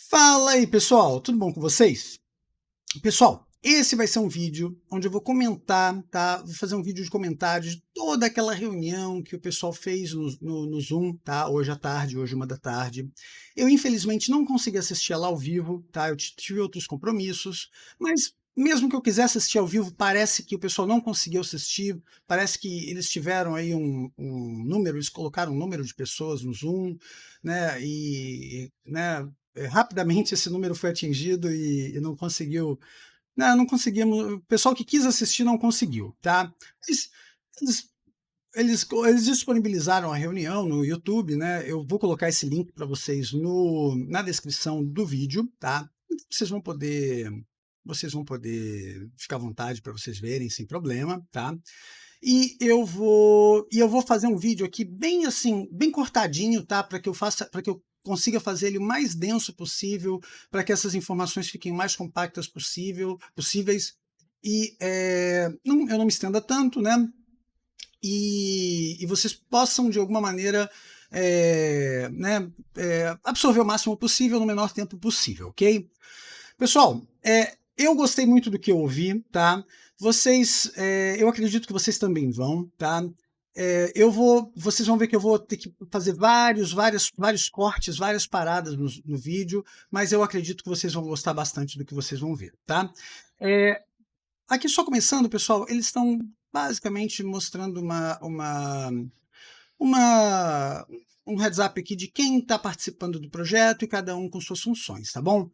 Fala aí, pessoal, tudo bom com vocês? Pessoal, esse vai ser um vídeo onde eu vou comentar, tá? Vou fazer um vídeo de comentários de toda aquela reunião que o pessoal fez no Zoom, tá? Hoje à tarde, hoje 1 da tarde. Eu, infelizmente, não consegui assistir ela ao vivo, tá? Eu tive outros compromissos, mas mesmo que eu quisesse assistir ao vivo, parece que o pessoal não conseguiu assistir, parece que eles tiveram aí um número, eles colocaram um número de pessoas no Zoom, né? Rapidamente esse número foi atingido e não conseguiu. Não conseguimos. O pessoal que quis assistir não conseguiu, tá? Eles, eles, eles disponibilizaram a reunião no YouTube, né? Eu vou colocar esse link para vocês na descrição do vídeo, tá? Vocês vão poder. Vocês vão poder ficar à vontade para vocês verem sem problema, tá? E eu vou fazer um vídeo aqui bem assim, bem cortadinho, tá? Para que eu consiga fazer ele o mais denso possível, para que essas informações fiquem mais compactas possíveis. Eu não me estenda tanto, né? E vocês possam, de alguma maneira, absorver o máximo possível no menor tempo possível, ok? Pessoal, eu gostei muito do que eu ouvi, tá? Eu acredito que vocês também vão, tá? Vocês vão ver que eu vou ter que fazer vários cortes, várias paradas no vídeo, mas eu acredito que vocês vão gostar bastante do que vocês vão ver, tá? É, Aqui só começando, pessoal, eles estão basicamente mostrando uma, um heads up aqui de quem está participando do projeto e cada um com suas funções, tá bom?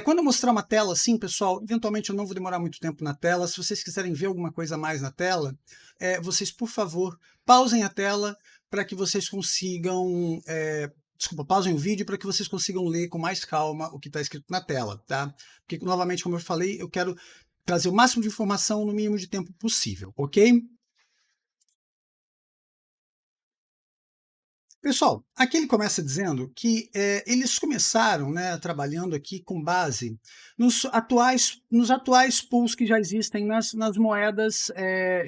Quando eu mostrar uma tela assim, pessoal, eventualmente eu não vou demorar muito tempo na tela. Se vocês quiserem ver alguma coisa a mais na tela, vocês, por favor, pausem a tela para que vocês consigam. Desculpa, pausem o vídeo para que vocês consigam ler com mais calma o que está escrito na tela, tá? Porque, novamente, como eu falei, eu quero trazer o máximo de informação no mínimo de tempo possível, ok? Pessoal, aqui ele começa dizendo que eles começaram, né, trabalhando aqui com base nos atuais pools que já existem nas moedas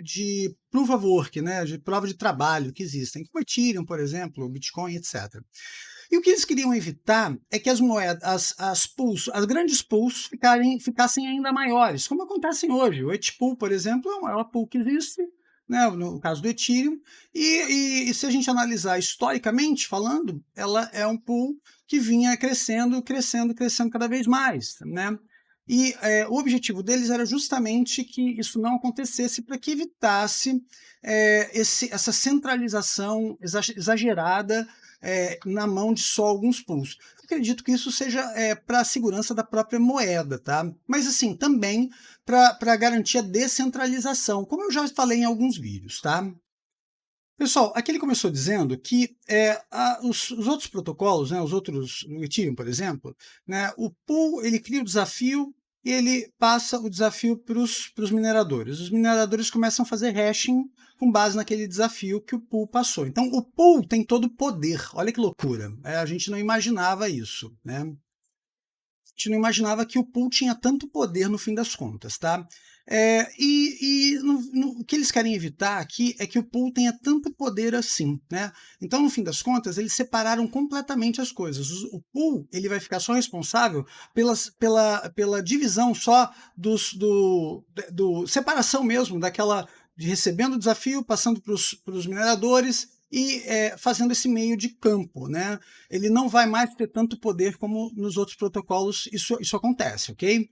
de proof of work, né, de prova de trabalho que existem, como Ethereum, por exemplo, Bitcoin, etc. E o que eles queriam evitar é que as moedas, as pools, as grandes pools ficassem ainda maiores, como acontecem hoje. O Etpool, por exemplo, é o maior pool que existe, né, no caso do Ethereum, e se a gente analisar historicamente falando, ela é um pool que vinha crescendo, crescendo, crescendo cada vez mais, né? E o objetivo deles era justamente que isso não acontecesse para que evitasse essa centralização exagerada na mão de só alguns pools. Acredito que isso seja para a segurança da própria moeda, tá? Mas assim, também para garantir a descentralização, como eu já falei em alguns vídeos, tá? Pessoal, aqui ele começou dizendo que os outros protocolos, né, o Ethereum, por exemplo, né, o pool ele cria o desafio e ele passa o desafio para os mineradores. Os mineradores começam a fazer hashing com base naquele desafio que o pool passou. Então, o pool tem todo o poder. Olha que loucura. A gente não imaginava isso, né? Gente não imaginava que o pool tinha tanto poder no fim das contas, tá? O que eles querem evitar aqui é que o pool tenha tanto poder assim, né? Então, no fim das contas, eles separaram completamente as coisas. O pool ele vai ficar só responsável pela divisão só separação mesmo daquela de recebendo o desafio, passando para os mineradores e fazendo esse meio de campo, né? Ele não vai mais ter tanto poder como nos outros protocolos isso acontece, ok?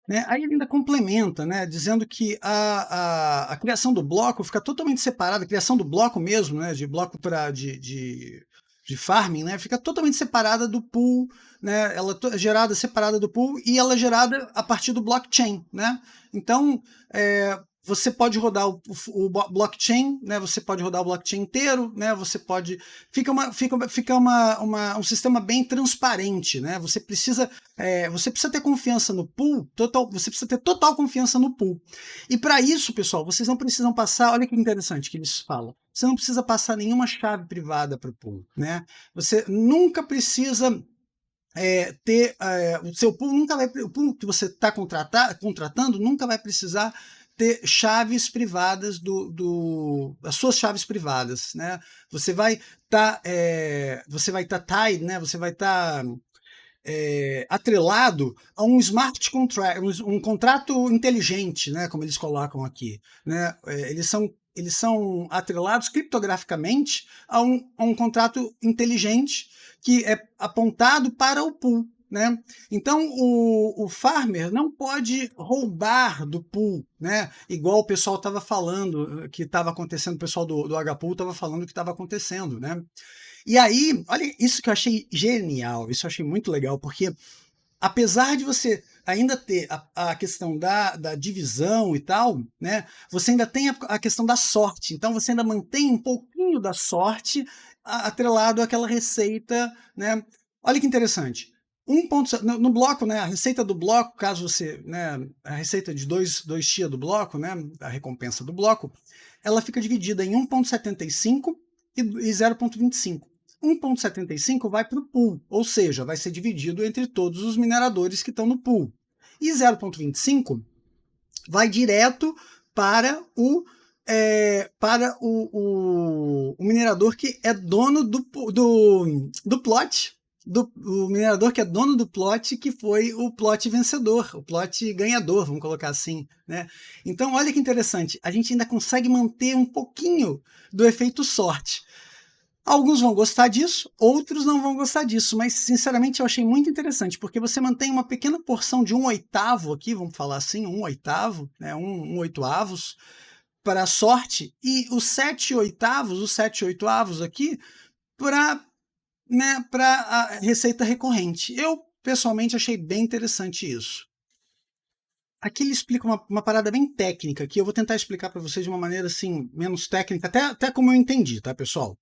Né? Aí ele ainda complementa, né, dizendo que a criação do bloco fica totalmente separada, a criação do bloco mesmo, né, de bloco de farming, né, fica totalmente separada do pool, né, ela é gerada separada do pool e ela é gerada a partir do blockchain, né? Então, você pode rodar o blockchain, né? Você pode rodar o blockchain inteiro, né? Você pode fica um sistema bem transparente, né? Você precisa ter confiança no pool, você precisa ter total confiança no pool. E para isso, pessoal, vocês não precisam passar, olha que interessante que eles falam. Você não precisa passar nenhuma chave privada para o pool, né? Você nunca precisa o seu pool nunca vai, o pool que você está contratando nunca vai precisar ter chaves privadas as suas chaves privadas, né? Você vai estar tied, né? Você vai estar atrelado a um smart contract, um contrato inteligente, né, como eles colocam aqui, né? Eles são atrelados criptograficamente a um contrato inteligente que é apontado para o pool. Né? Então, o farmer não pode roubar do pool, né? Igual o pessoal estava falando que estava acontecendo, o pessoal do H-Pool estava falando que estava acontecendo. Né? E aí, olha isso que eu achei genial, isso eu achei muito legal, porque apesar de você ainda ter a questão da divisão e tal, né, você ainda tem a questão da sorte. Então você ainda mantém um pouquinho da sorte atrelado àquela receita, né? Olha que interessante. No bloco, né, a receita do bloco, caso você, né, a receita de dois chia do bloco, né, a recompensa do bloco, ela fica dividida em 1,75 e 0,25. 1,75 vai para o pool, ou seja, vai ser dividido entre todos os mineradores que estão no pool. E 0,25 vai direto para o minerador que é dono do plot, o minerador que é dono do plot, que foi o plot vencedor, o plot ganhador, vamos colocar assim. Né? Então, olha que interessante, a gente ainda consegue manter um pouquinho do efeito sorte. Alguns vão gostar disso, outros não vão gostar disso, mas sinceramente eu achei muito interessante, porque você mantém uma pequena porção de 1/8 aqui, vamos falar assim, 1/8, né, 1/8, para a sorte, e os 7/8, os 7/8 aqui, para, né, para a receita recorrente. Eu, pessoalmente, achei bem interessante isso. Aqui ele explica uma parada bem técnica, que eu vou tentar explicar para vocês de uma maneira assim, menos técnica, até como eu entendi, tá, pessoal?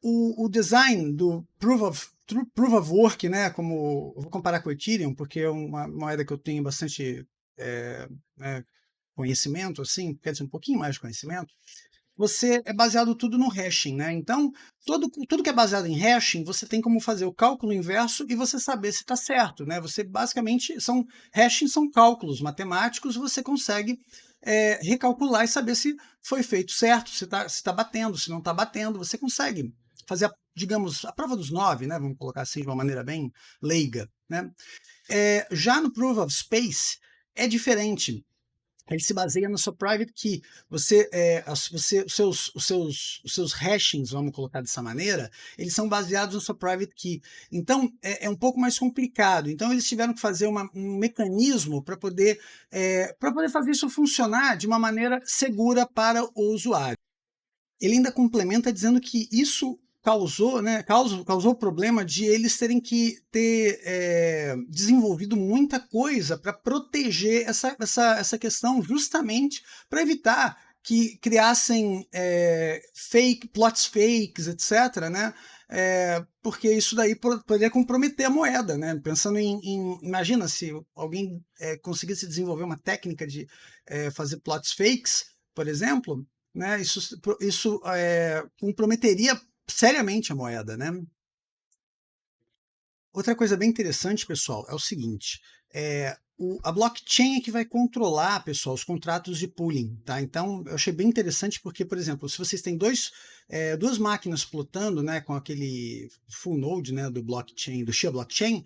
O design do Proof of Work, né, como eu vou comparar com o Ethereum, porque é uma moeda que eu tenho bastante né, conhecimento, assim, quer dizer, um pouquinho mais de conhecimento, você é baseado tudo no hashing, né? Então, tudo que é baseado em hashing, você tem como fazer o cálculo inverso e você saber se está certo, né? Você basicamente hashing são cálculos matemáticos, você consegue recalcular e saber se foi feito certo, se tá batendo, se não está batendo, você consegue fazer, digamos, a prova dos 9, né? Vamos colocar assim de uma maneira bem leiga, né? Já no Proof of Space é diferente. Ele se baseia na sua private key. Os seus hashings, vamos colocar dessa maneira, eles são baseados na sua private key. Então, é um pouco mais complicado. Então, eles tiveram que fazer um mecanismo para poder fazer isso funcionar de uma maneira segura para o usuário. Ele ainda complementa dizendo que isso causou o problema de eles terem que ter desenvolvido muita coisa para proteger essa questão, justamente para evitar que criassem plots fakes, etc., né? Porque isso daí poderia comprometer a moeda, né? Pensando imagina se alguém conseguisse desenvolver uma técnica de fazer plots fakes, por exemplo, né? Isso comprometeria seriamente a moeda, né? Outra coisa bem interessante, pessoal, é o seguinte: a blockchain é que vai controlar, pessoal, os contratos de pooling, tá? Então, eu achei bem interessante porque, por exemplo, se vocês têm duas máquinas plotando, né, com aquele full node, né, do blockchain, do Shia blockchain,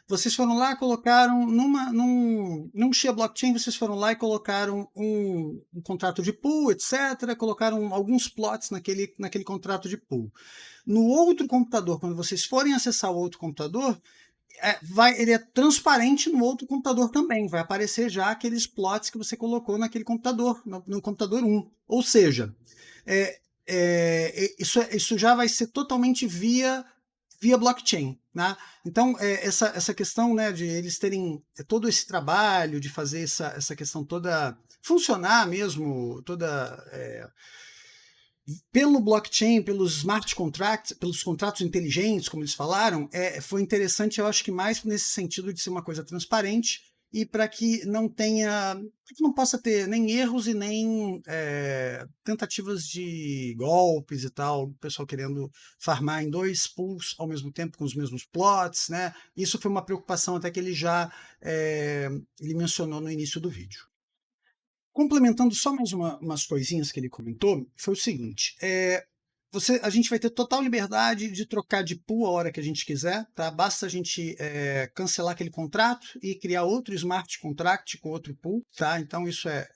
vocês foram lá, colocaram num Shia blockchain, vocês foram lá e colocaram um contrato de pool, etc., colocaram alguns plots naquele contrato de pool. No outro computador, quando vocês forem acessar o outro computador, ele é transparente no outro computador também. Vai aparecer já aqueles plots que você colocou naquele computador, no computador 1. Ou seja, isso já vai ser totalmente via blockchain. Né? Então, essa questão, né, de eles terem todo esse trabalho de fazer essa questão toda funcionar mesmo, pelo blockchain, pelos smart contracts, pelos contratos inteligentes, como eles falaram, foi interessante, eu acho que mais nesse sentido de ser uma coisa transparente e para que não possa ter nem erros e nem tentativas de golpes e tal, o pessoal querendo farmar em dois pools ao mesmo tempo com os mesmos plots, né? Isso foi uma preocupação até que ele mencionou no início do vídeo. Complementando só mais umas coisinhas que ele comentou, foi o seguinte: a gente vai ter total liberdade de trocar de pool a hora que a gente quiser, tá? Basta a gente cancelar aquele contrato e criar outro smart contract com outro pool, tá? Então isso é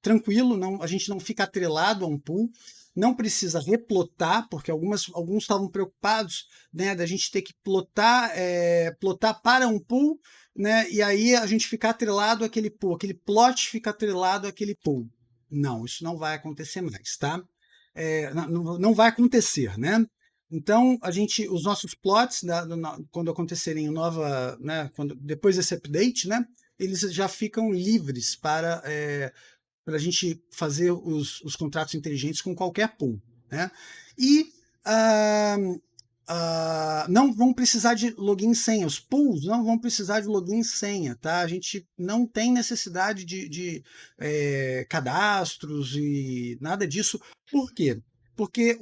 tranquilo, a gente não fica atrelado a um pool, não precisa replotar, porque alguns estavam preocupados, né, da gente ter que plotar para um pool, né, e aí a gente ficar atrelado àquele pool, aquele plot fica atrelado àquele pool. Não, isso não vai acontecer mais, tá? Não vai acontecer, né? Então, os nossos plots, né, quando acontecerem nova, né, depois desse update, né, eles já ficam livres para a gente fazer os contratos inteligentes com qualquer pool, né? E ah, não vão precisar de login e senha. Os pools não vão precisar de login e senha, tá? A gente não tem necessidade de cadastros e nada disso. Por quê? Porque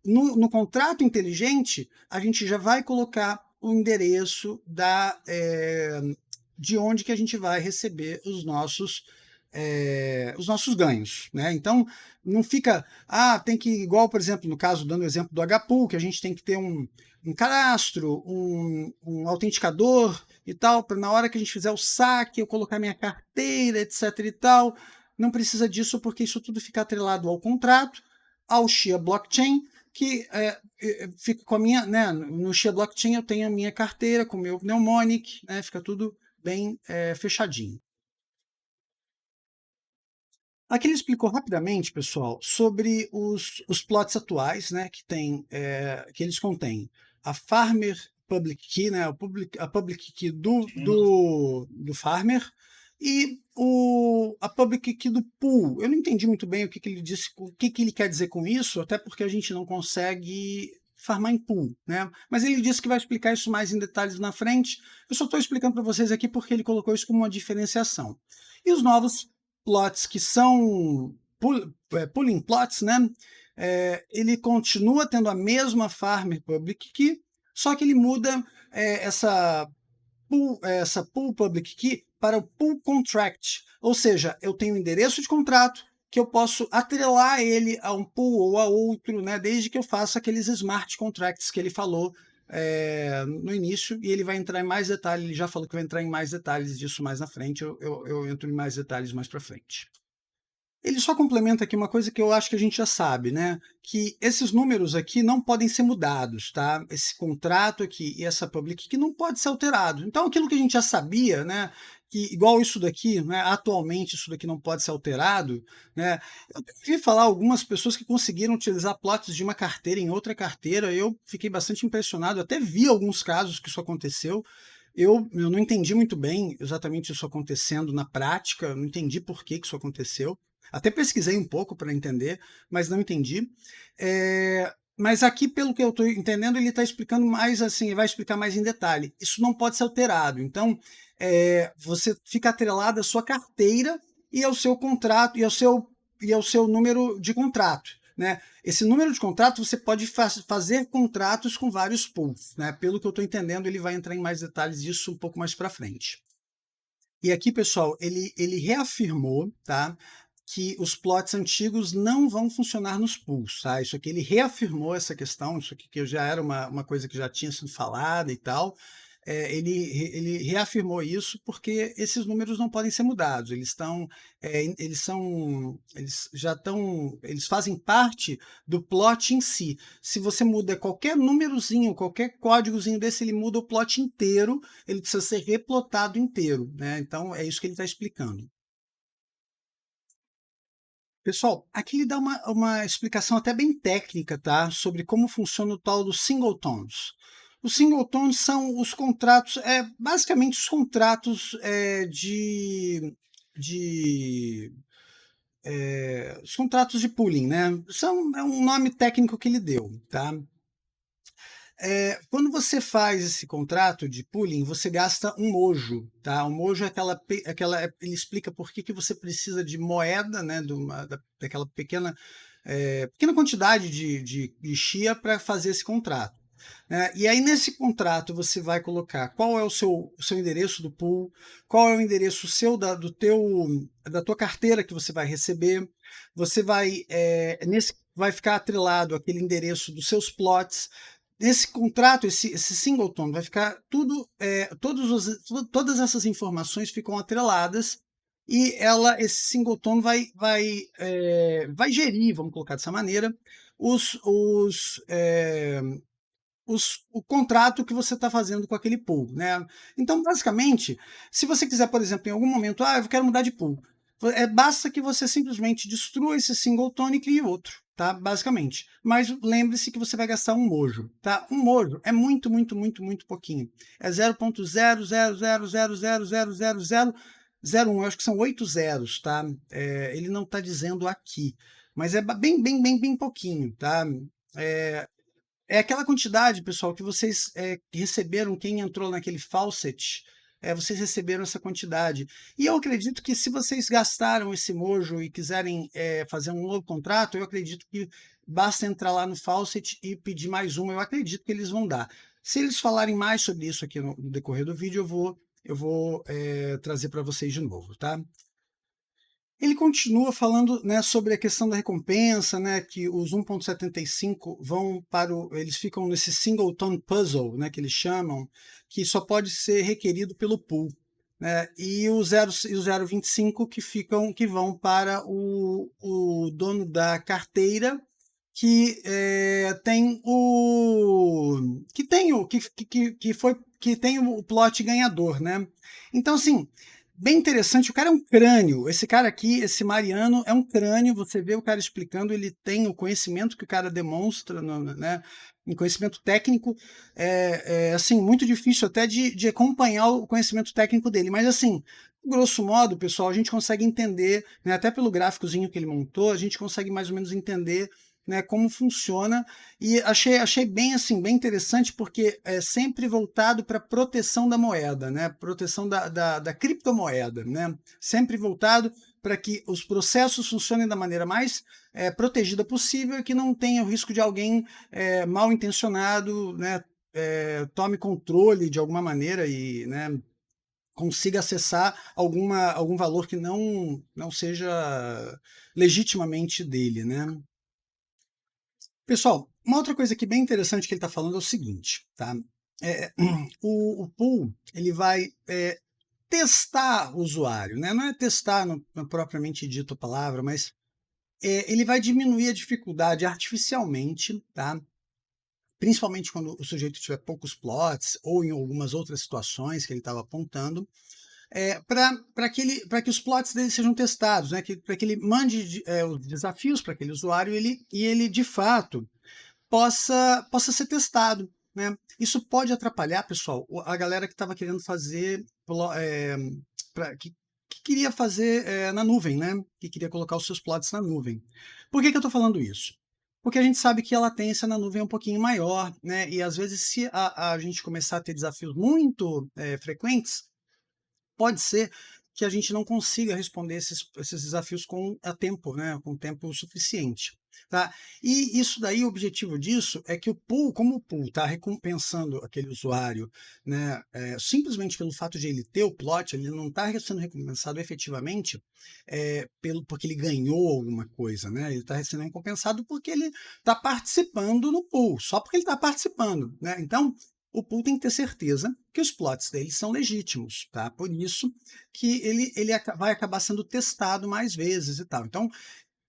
no contrato inteligente, a gente já vai colocar o endereço de onde que a gente vai receber os nossos ganhos, né? Então, não fica, tem que, igual, por exemplo, no caso, dando o exemplo do HPool, que a gente tem que ter um cadastro, um autenticador e tal, para na hora que a gente fizer o saque, eu colocar minha carteira, etc e tal. Não precisa disso, porque isso tudo fica atrelado ao contrato, ao Chia Blockchain, que fica com a minha, né? No Chia Blockchain eu tenho a minha carteira com o meu mnemonic, né? Fica tudo bem fechadinho. Aqui ele explicou rapidamente, pessoal, sobre os plots atuais, né, que eles contêm a Farmer Public Key, né, a Public Key do Farmer e a Public Key do Pool. Eu não entendi muito bem o que ele disse, o que ele quer dizer com isso, até porque a gente não consegue farmar em pool, né? Mas ele disse que vai explicar isso mais em detalhes na frente. Eu só estou explicando para vocês aqui porque ele colocou isso como uma diferenciação. E os novos plots que são pooling plots, né? Ele continua tendo a mesma Farmer Public Key, só que ele muda essa pool Public Key para o Pool Contract, ou seja, eu tenho um endereço de contrato que eu posso atrelar ele a um pool ou a outro, né? Desde que eu faça aqueles smart contracts que ele falou no início, e ele vai entrar em mais detalhes, ele já falou que vai entrar em mais detalhes disso mais na frente, eu entro em mais detalhes mais para frente. Ele só complementa aqui uma coisa que eu acho que a gente já sabe, né? Que esses números aqui não podem ser mudados, tá? Esse contrato aqui e essa public que não pode ser alterado. Então, aquilo que a gente já sabia, né? Que igual isso daqui, né? Atualmente isso daqui não pode ser alterado, né? Eu vi falar algumas pessoas que conseguiram utilizar plots de uma carteira em outra carteira. Eu fiquei bastante impressionado. Até vi alguns casos que isso aconteceu. Eu não entendi muito bem exatamente isso acontecendo na prática. Não entendi por que isso aconteceu. Até pesquisei um pouco para entender, mas não entendi. Mas aqui, pelo que eu estou entendendo, ele está explicando mais assim, vai explicar mais em detalhe. Isso não pode ser alterado. Então, você fica atrelado à sua carteira e ao seu contrato e ao seu número de contrato. Né? Esse número de contrato você pode fazer contratos com vários pools. Né? Pelo que eu estou entendendo, ele vai entrar em mais detalhes disso um pouco mais para frente. E aqui, pessoal, ele reafirmou, tá, que os plots antigos não vão funcionar nos pools, tá? Isso aqui ele reafirmou essa questão, isso aqui que já era uma coisa que já tinha sido falada e tal. Ele reafirmou isso porque esses números não podem ser mudados. Eles fazem parte do plot em si. Se você muda qualquer númerozinho, qualquer códigozinho desse, ele muda o plot inteiro. Ele precisa ser replotado inteiro, né? Então é isso que ele está explicando. Pessoal, aqui ele dá uma explicação até bem técnica, tá? Sobre como funciona o tal dos singletons. Os singletons são os contratos, basicamente os contratos os contratos de pooling, né? É um nome técnico que ele deu, tá? Quando você faz esse contrato de pooling, você gasta um mojo, tá? O mojo é ele explica por que você precisa de moeda, né? Daquela pequena quantidade de chia para fazer esse contrato. E aí, nesse contrato, você vai colocar qual é o seu endereço do pool, qual é o endereço seu da tua carteira que você vai receber. Você vai ficar atrelado àquele endereço dos seus plots. Esse contrato, esse singleton, vai ficar tudo, todas essas informações ficam atreladas e esse singleton vai gerir, vamos colocar dessa maneira, os, os, é, o contrato que você está fazendo com aquele pool, né? Então, basicamente, se você quiser, por exemplo, em algum momento, eu quero mudar de pool, basta que você simplesmente destrua esse singleton e crie outro, tá? Basicamente. Mas lembre-se que você vai gastar um mojo, tá? Um mojo é muito, muito, muito, muito pouquinho. É 0.00000000001. Eu acho que são 8 zeros, tá? Ele não está dizendo aqui, mas é bem, bem, bem, bem pouquinho, tá? É aquela quantidade, pessoal, que vocês receberam, quem entrou naquele faucet, vocês receberam essa quantidade. E eu acredito que se vocês gastaram esse mojo e quiserem fazer um novo contrato, eu acredito que basta entrar lá no faucet e pedir mais uma. Eu acredito que eles vão dar. Se eles falarem mais sobre isso aqui no decorrer do vídeo, eu vou trazer para vocês de novo, tá? Ele continua falando, né, sobre a questão da recompensa, né, que os 1.75 vão eles ficam nesse singleton puzzle, né, que eles chamam, que só pode ser requerido pelo pool, né, e o 0,25 que vão para o dono da carteira que tem o plot ganhador, né? Então, assim, bem interessante. O cara é um crânio. Esse cara aqui, esse Mariano, é um crânio. Você vê o cara explicando, ele tem o conhecimento que o cara demonstra, né? Em conhecimento técnico, assim, muito difícil até de acompanhar o conhecimento técnico dele. Mas, assim, grosso modo, pessoal, a gente consegue entender, né, até pelo gráficozinho que ele montou, a gente consegue mais ou menos entender, né, como funciona, e achei bem assim, bem interessante, porque é sempre voltado para proteção da moeda, né, proteção da criptomoeda, né, sempre voltado para que os processos funcionem da maneira mais protegida possível e que não tenha o risco de alguém mal intencionado, né, tome controle de alguma maneira e, né, consiga acessar algum valor que não seja legitimamente dele, né? Pessoal, uma outra coisa aqui bem interessante que ele está falando é o seguinte, tá? É, o pool ele vai testar o usuário, né? Não é testar no propriamente dito a palavra, mas ele vai diminuir a dificuldade artificialmente, tá? Principalmente quando o sujeito tiver poucos plots ou em algumas outras situações que ele estava apontando, para que os plots dele sejam testados, né? Para que ele mande os desafios para aquele usuário e ele de fato possa ser testado, né? Isso pode atrapalhar, pessoal, a galera que estava querendo fazer, que queria fazer na nuvem, né? Que queria colocar os seus plots na nuvem. Por que eu estou falando isso? Porque a gente sabe que a latência na nuvem é um pouquinho maior, né? E às vezes, se a gente começar a ter desafios muito frequentes, pode ser que a gente não consiga responder esses desafios a tempo, né? Com tempo suficiente. Tá? E isso daí, o objetivo disso é que o pool, como o pool está recompensando aquele usuário, né, simplesmente pelo fato de ele ter o plot, ele não está sendo recompensado efetivamente porque ele ganhou alguma coisa, né? Ele está sendo recompensado porque ele está participando no pool, só porque ele está participando, né? Então, o pool tem que ter certeza que os plots dele são legítimos, tá? Por isso que ele vai acabar sendo testado mais vezes e tal. Então,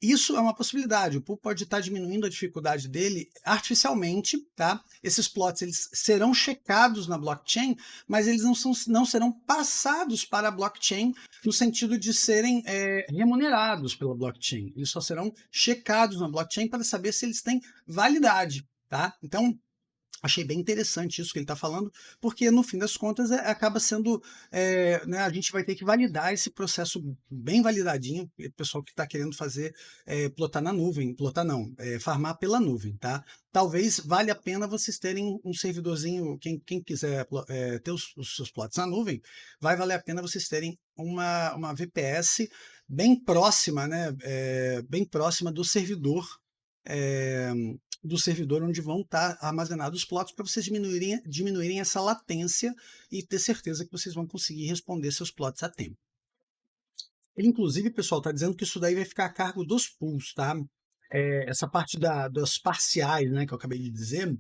isso é uma possibilidade. O pool pode estar diminuindo a dificuldade dele artificialmente, tá? Esses plots eles serão checados na blockchain, mas eles não serão passados para a blockchain no sentido de serem remunerados pela blockchain. Eles só serão checados na blockchain para saber se eles têm validade, tá? Então, achei bem interessante isso que ele está falando, porque no fim das contas acaba sendo, né, a gente vai ter que validar esse processo bem validadinho, o pessoal que está querendo fazer plotar na nuvem, plotar não, farmar pela nuvem, tá? Talvez valha a pena vocês terem um servidorzinho, quem quiser ter os seus plots na nuvem, vai valer a pena vocês terem uma VPS bem próxima, né, bem próxima do servidor onde vão estar armazenados os plots para vocês diminuírem essa latência e ter certeza que vocês vão conseguir responder seus plots a tempo. Ele, inclusive, pessoal, está dizendo que isso daí vai ficar a cargo dos pools, tá? essa parte dos parciais, né, que eu acabei de dizer,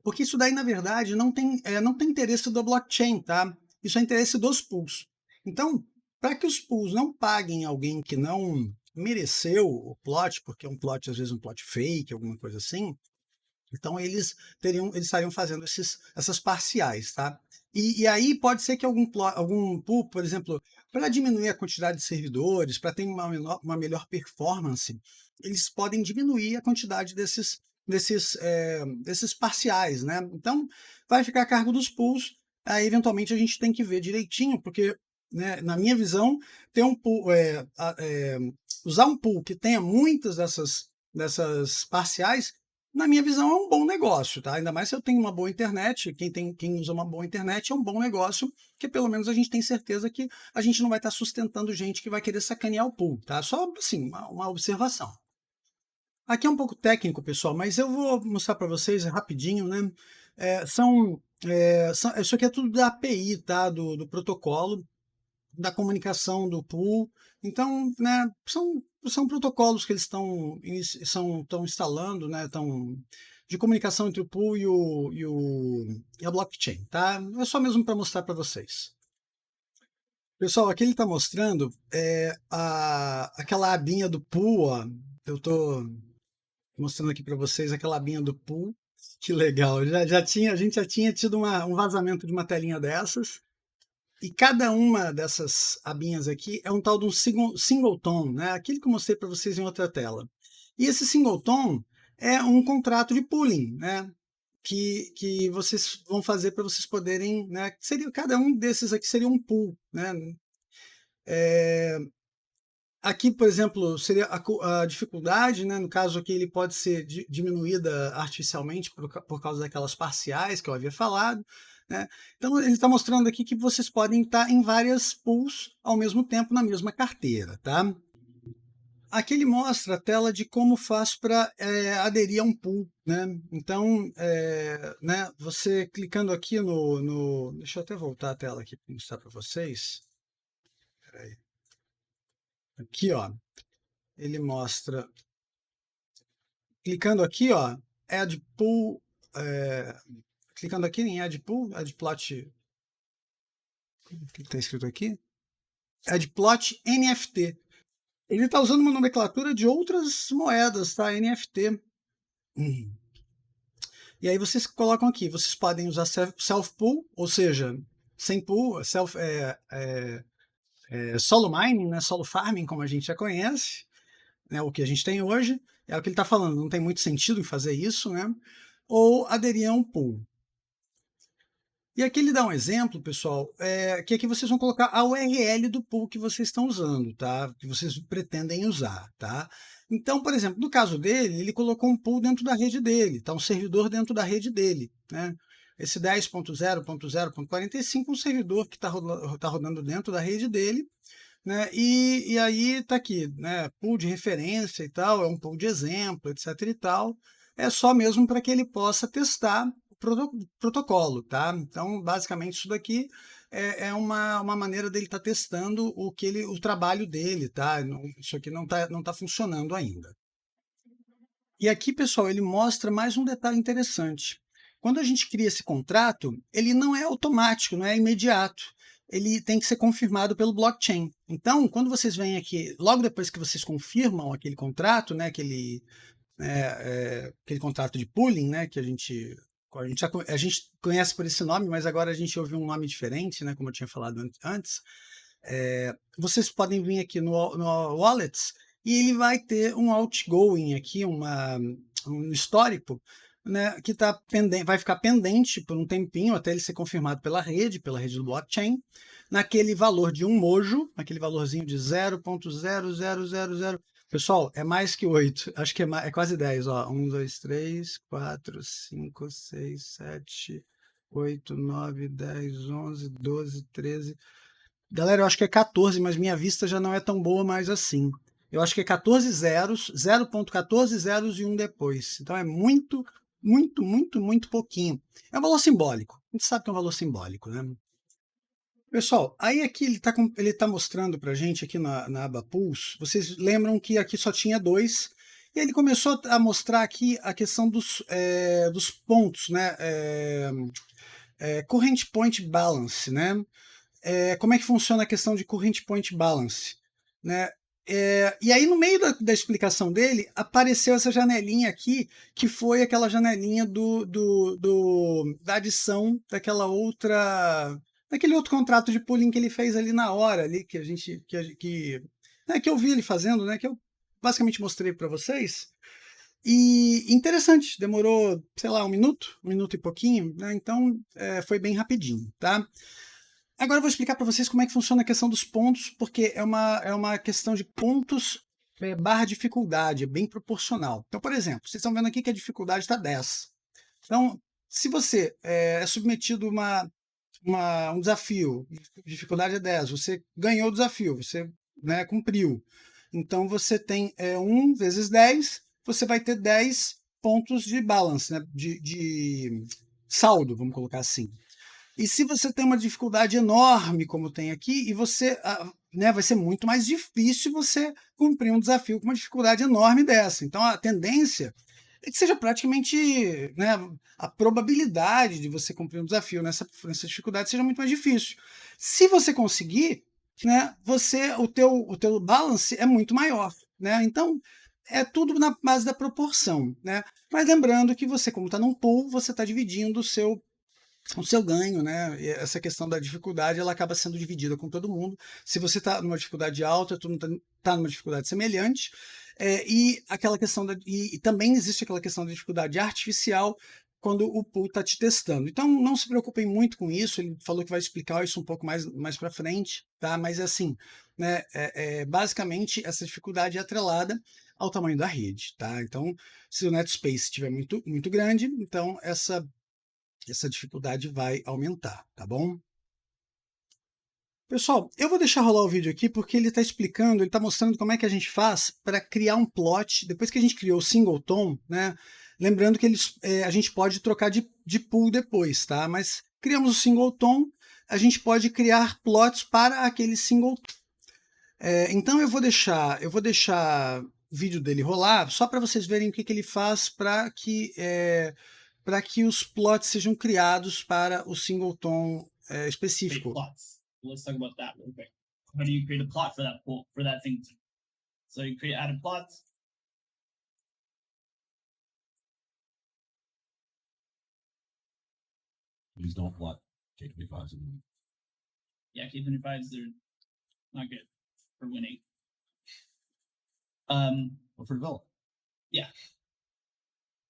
porque isso daí, na verdade, não tem interesse do blockchain, tá? Isso é interesse dos pools. Então, para que os pools não paguem alguém que não mereceu o plot, porque é um plot, às vezes um plot fake, alguma coisa assim, então eles estariam fazendo essas parciais, tá? E aí pode ser que algum pool, por exemplo, para diminuir a quantidade de servidores, para ter uma melhor performance, eles podem diminuir a quantidade desses parciais, né? Então vai ficar a cargo dos pools. Aí eventualmente a gente tem que ver direitinho, porque, né, na minha visão, ter um pool, usar um pool que tenha muitas dessas parciais, na minha visão, é um bom negócio, tá? Ainda mais se eu tenho uma boa internet. Quem usa uma boa internet é um bom negócio, que pelo menos a gente tem certeza que a gente não vai estar sustentando gente que vai querer sacanear o pool, tá? Só assim, uma observação. Aqui é um pouco técnico, pessoal, mas eu vou mostrar para vocês rapidinho, né? Isso aqui é tudo da API, tá? Do protocolo da comunicação do pool. Então, né, são protocolos que eles estão instalando, né, de comunicação entre o pool e a blockchain, tá? É só mesmo para mostrar para vocês. Pessoal, aqui ele está mostrando aquela abinha do pool, ó. Eu estou mostrando aqui para vocês aquela abinha do pool. Que legal! A gente já tinha tido um vazamento de uma telinha dessas. E cada uma dessas abinhas aqui é um tal de um singleton, né? Aquele que eu mostrei para vocês em outra tela. E esse singleton é um contrato de pooling, né? Que vocês vão fazer para vocês poderem, né? Cada um desses aqui seria um pool, né? Aqui, por exemplo, seria a dificuldade, né? No caso aqui, ele pode ser diminuída artificialmente por causa daquelas parciais que eu havia falado, né? Então, ele está mostrando aqui que vocês podem estar em várias pools ao mesmo tempo na mesma carteira, tá? Aqui ele mostra a tela de como faz para aderir a um pool, né? Então, né, você clicando aqui Deixa eu até voltar a tela aqui para mostrar para vocês. Peraí. Aqui, ó, ele mostra. Clicando aqui, ó, Add Pool, clicando aqui em Add Pool, Add Plot, o que está escrito aqui? Add Plot NFT. Ele está usando uma nomenclatura de outras moedas, tá? NFT. E aí vocês colocam aqui, vocês podem usar self-pool, ou seja, sem pool, solo mining, né? Solo farming, como a gente já conhece, né? O que a gente tem hoje. É o que ele está falando, não tem muito sentido em fazer isso, né? Ou aderir a um pool. E aqui ele dá um exemplo, pessoal, que aqui vocês vão colocar a URL do pool que vocês estão usando, tá? Que vocês pretendem usar, tá? Então, por exemplo, no caso dele, ele colocou um pool dentro da rede dele, tá? Um servidor dentro da rede dele, né? Esse 10.0.0.45 é um servidor que está rodando dentro da rede dele, né? E aí está aqui, né? Pool de referência e tal, é um pool de exemplo, etc. e tal. É só mesmo para que ele possa testar protocolo, tá? Então, basicamente, isso daqui é uma maneira dele estar testando o trabalho dele, tá? Isso aqui não tá funcionando ainda. E aqui, pessoal, ele mostra mais um detalhe interessante. Quando a gente cria esse contrato, ele não é automático, não é imediato. Ele tem que ser confirmado pelo blockchain. Então, quando vocês vêm aqui, logo depois que vocês confirmam aquele contrato, né, aquele contrato de pooling, né, que a gente conhece por esse nome, mas agora a gente ouve um nome diferente, né, como eu tinha falado antes. Vocês podem vir aqui no Wallets e ele vai ter um outgoing aqui, um histórico, né, que vai ficar pendente por um tempinho até ele ser confirmado pela rede do blockchain, naquele valor de um mojo, aquele valorzinho de 0.0000. Pessoal, é mais que 8, acho que é quase 10, ó. 1, 2, 3, 4, 5, 6, 7, 8, 9, 10, 11, 12, 13. Galera, eu acho que é 14, mas minha vista já não é tão boa mais assim. Eu acho que é 14 zeros, 0.14 zeros e um depois. Então é muito, muito, muito, muito pouquinho. É um valor simbólico. A gente sabe que é um valor simbólico, né? Pessoal, aí aqui ele tá mostrando para a gente aqui na aba Pools. Vocês lembram que aqui só tinha dois. E ele começou a mostrar aqui a questão dos pontos, né? Current Point Balance, né? Como é que funciona a questão de Current Point Balance, né? E aí, no meio da explicação dele, apareceu essa janelinha aqui, que foi aquela janelinha da adição daquele outro contrato de pooling que ele fez ali na hora, ali, que eu vi ele fazendo, né? Que eu basicamente mostrei para vocês. E interessante, demorou, sei lá, um minuto e pouquinho, né? Então foi bem rapidinho, tá? Agora eu vou explicar para vocês como é que funciona a questão dos pontos, porque é uma questão de pontos barra dificuldade, é bem proporcional. Então, por exemplo, vocês estão vendo aqui que a dificuldade está 10. Então, se você é submetido a um desafio, dificuldade é 10, você ganhou o desafio, você, né, cumpriu. Então, você tem 1 vezes 10, você vai ter 10 pontos de balance, né, de saldo, vamos colocar assim. E se você tem uma dificuldade enorme, como tem aqui, e você, né, vai ser muito mais difícil você cumprir um desafio com uma dificuldade enorme dessa. Então, a tendência é que seja praticamente, né, a probabilidade de você cumprir um desafio nessa dificuldade seja muito mais difícil. Se você conseguir, né, o teu balance é muito maior, né? Então, é tudo na base da proporção, né? Mas lembrando que você, como está num pool, você está dividindo o seu ganho, né? E essa questão da dificuldade, ela acaba sendo dividida com todo mundo. Se você está numa dificuldade alta, todo mundo está numa dificuldade semelhante. E aquela questão e também existe aquela questão da dificuldade artificial quando o pool está te testando. Então, não se preocupem muito com isso. Ele falou que vai explicar isso um pouco mais para frente, tá? Mas assim, né? Basicamente essa dificuldade é atrelada ao tamanho da rede, tá? Então, se o net space estiver muito muito grande, então essa dificuldade vai aumentar, tá bom? Pessoal, eu vou deixar rolar o vídeo aqui porque ele está explicando, ele está mostrando como é que a gente faz para criar um plot. Depois que a gente criou o singleton, né? Lembrando que a gente pode trocar de pool depois, tá? Mas criamos o singleton, a gente pode criar plots para aquele singleton. Então eu vou deixar o vídeo dele rolar só para vocês verem o que ele faz para que os plots sejam criados para o singleton Create específico. plots. Let's talk about that real quick. How do you create a plot for that pool, for that thing? So you add a plot. Please don't plot K25s. Yeah, K25s, they're not good for winning. Or for develop. Yeah.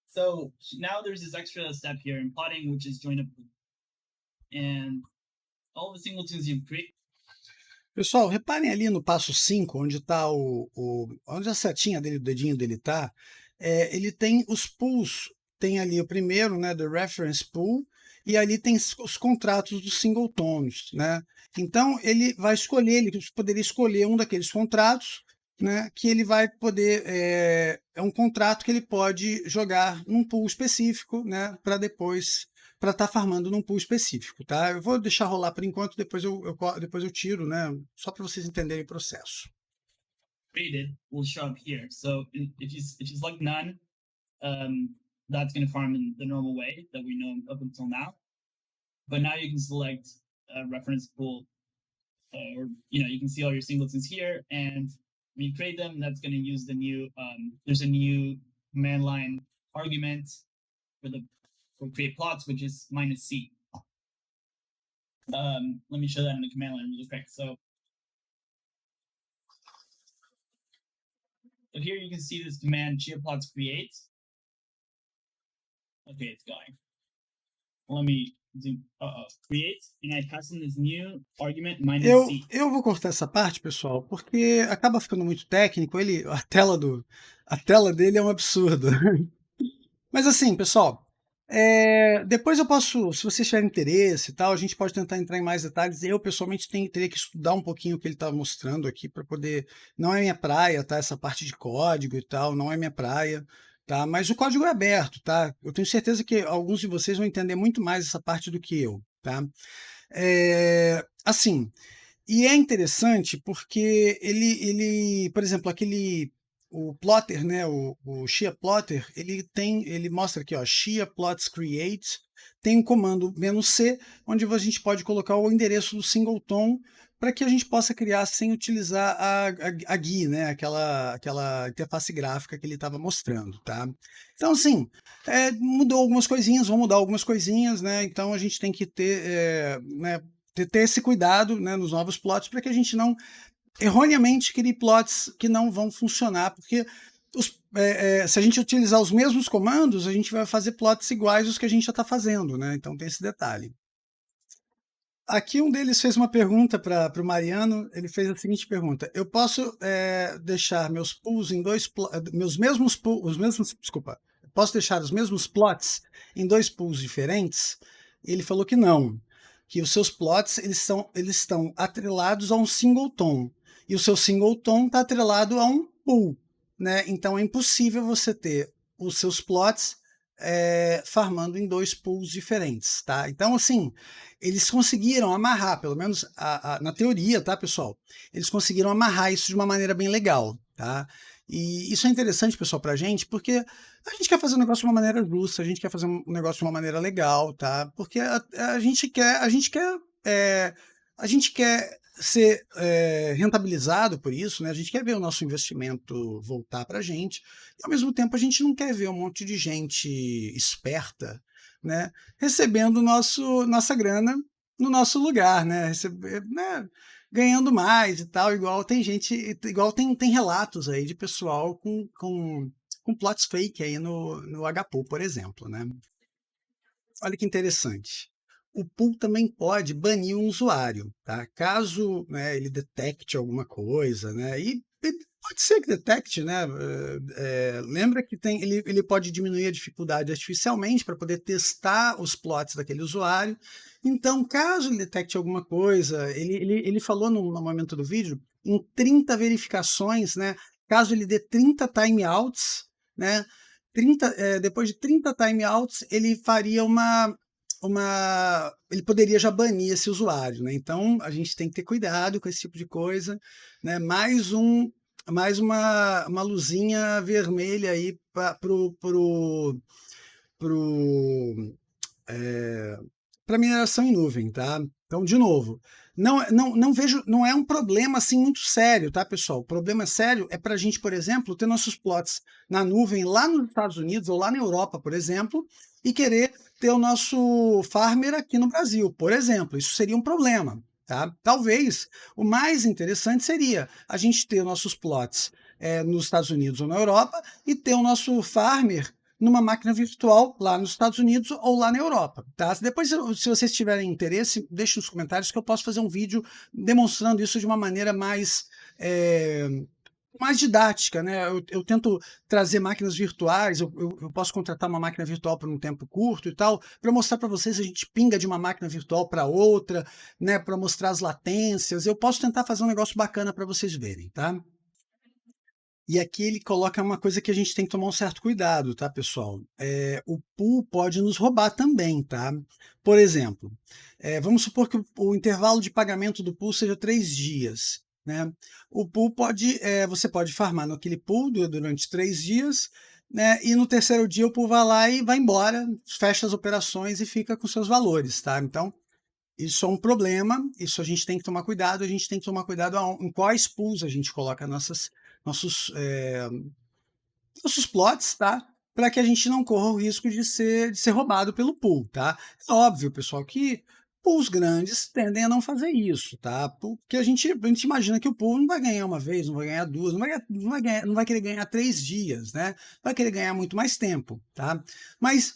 So now there's this extra step here in plotting, which is join a pool. And all the singletons you create. Pessoal, reparem ali no passo 5, onde está onde a setinha dele, o dedinho dele está, ele tem os pools, tem ali o primeiro, né, do reference pool, e ali tem os contratos dos singletons, né? Então ele vai escolher, ele poderia escolher um daqueles contratos, né, que ele vai poder, é um contrato que ele pode jogar num pool específico, né, para estar farmando num pool específico, tá? Eu vou deixar rolar por enquanto, depois eu tiro, né? Só para vocês entenderem o processo. Created will show up here. So if you select none, that's going to farm in the normal way that we know up until now. But now you can select a reference pool, or you can see all your singletons here, and when you create them, that's going to use the new. There's a new command line argument for create plots, which is -C. Let me show that in the command line really quick. So here you can see this command geoplots create. Okay, it's going. Let me do create, and I pass in this new argument -C. Eu vou cortar essa parte, pessoal, porque acaba ficando muito técnico. A tela dele é um absurdo. Mas assim, pessoal, depois eu posso, se vocês tiverem interesse e tal, a gente pode tentar entrar em mais detalhes. Eu, pessoalmente, teria que estudar um pouquinho o que ele está mostrando aqui para poder. Não é minha praia, tá? Essa parte de código e tal, não é minha praia, tá? Mas o código é aberto, tá? Eu tenho certeza que alguns de vocês vão entender muito mais essa parte do que eu, tá? Assim, e é interessante porque por exemplo, o plotter, né, o Shia Plotter, ele mostra aqui, ó, Shia Plots Create, tem um comando "-c", onde a gente pode colocar o endereço do singleton para que a gente possa criar sem utilizar a GUI, né, aquela interface gráfica que ele estava mostrando, tá? Então, assim, mudou algumas coisinhas, vão mudar algumas coisinhas, né? Então a gente tem que ter, né, ter esse cuidado, né, nos novos plots para que a gente não erroneamente crie plots que não vão funcionar, porque se a gente utilizar os mesmos comandos, a gente vai fazer plots iguais aos que a gente já está fazendo, né? Então tem esse detalhe. Aqui um deles fez uma pergunta para o Mariano, ele fez a seguinte pergunta: eu posso deixar meus pools em desculpa, posso deixar os mesmos plots em 2 pools diferentes? Ele falou que não, que os seus plots eles estão atrelados a um singleton, e o seu singleton está atrelado a um pool, né? Então é impossível você ter os seus plots farmando em 2 pools diferentes, tá? Então, assim, eles conseguiram amarrar, pelo menos na teoria, tá, pessoal? Eles conseguiram amarrar isso de uma maneira bem legal, tá? E isso é interessante, pessoal, pra gente, porque a gente quer fazer um negócio de uma maneira justa, a gente quer fazer um negócio de uma maneira legal, tá? Porque a gente quer ser rentabilizado por isso, né? A gente quer ver o nosso investimento voltar para a gente, e ao mesmo tempo a gente não quer ver um monte de gente esperta, né, recebendo nossa grana no nosso lugar, né, ganhando mais e tal, igual tem relatos aí de pessoal com plots fake aí no HPOO, por exemplo, né? Olha que interessante. O pool também pode banir um usuário, tá? Caso, né, ele detecte alguma coisa, né? E pode ser que detecte, né? Lembra que ele pode diminuir a dificuldade artificialmente para poder testar os plots daquele usuário. Então, caso ele detecte alguma coisa, ele falou no momento do vídeo em 30 verificações, né? Caso ele dê 30 timeouts, né? Depois de 30 timeouts, ele faria ele poderia já banir esse usuário, né? Então a gente tem que ter cuidado com esse tipo de coisa, né? Mais uma luzinha vermelha aí para mineração em nuvem, tá? Então, de novo, não vejo, não é um problema assim muito sério, tá, pessoal? O problema sério é para a gente, por exemplo, ter nossos plots na nuvem lá nos Estados Unidos ou lá na Europa, por exemplo, e querer ter o nosso farmer aqui no Brasil, por exemplo. Isso seria um problema, tá? Talvez o mais interessante seria a gente ter nossos plots nos Estados Unidos ou na Europa e ter o nosso farmer numa máquina virtual lá nos Estados Unidos ou lá na Europa, tá? Depois, se vocês tiverem interesse, deixe nos comentários que eu posso fazer um vídeo demonstrando isso de uma maneira mais didática, né? Eu tento trazer máquinas virtuais, eu posso contratar uma máquina virtual por um tempo curto e tal, para mostrar para vocês, a gente pinga de uma máquina virtual para outra, né? Para mostrar as latências, eu posso tentar fazer um negócio bacana para vocês verem, tá? E aqui ele coloca uma coisa que a gente tem que tomar um certo cuidado, tá, pessoal? O pool pode nos roubar também, tá? Por exemplo, vamos supor que o intervalo de pagamento do pool seja 3 dias, né? O pool você pode farmar naquele pool durante 3 dias, né? E no terceiro dia o pool vai lá e vai embora, fecha as operações e fica com seus valores, tá? Então, isso é um problema, isso a gente tem que tomar cuidado, a gente tem que tomar cuidado em quais pools a gente coloca nossos plots, tá? Para que a gente não corra o risco de ser roubado pelo pool, tá? É óbvio, pessoal, que pools grandes tendem a não fazer isso, tá? Porque a gente imagina que o pool não vai ganhar uma vez, não vai ganhar duas, não vai querer ganhar 3 dias, né? Vai querer ganhar muito mais tempo, tá? Mas,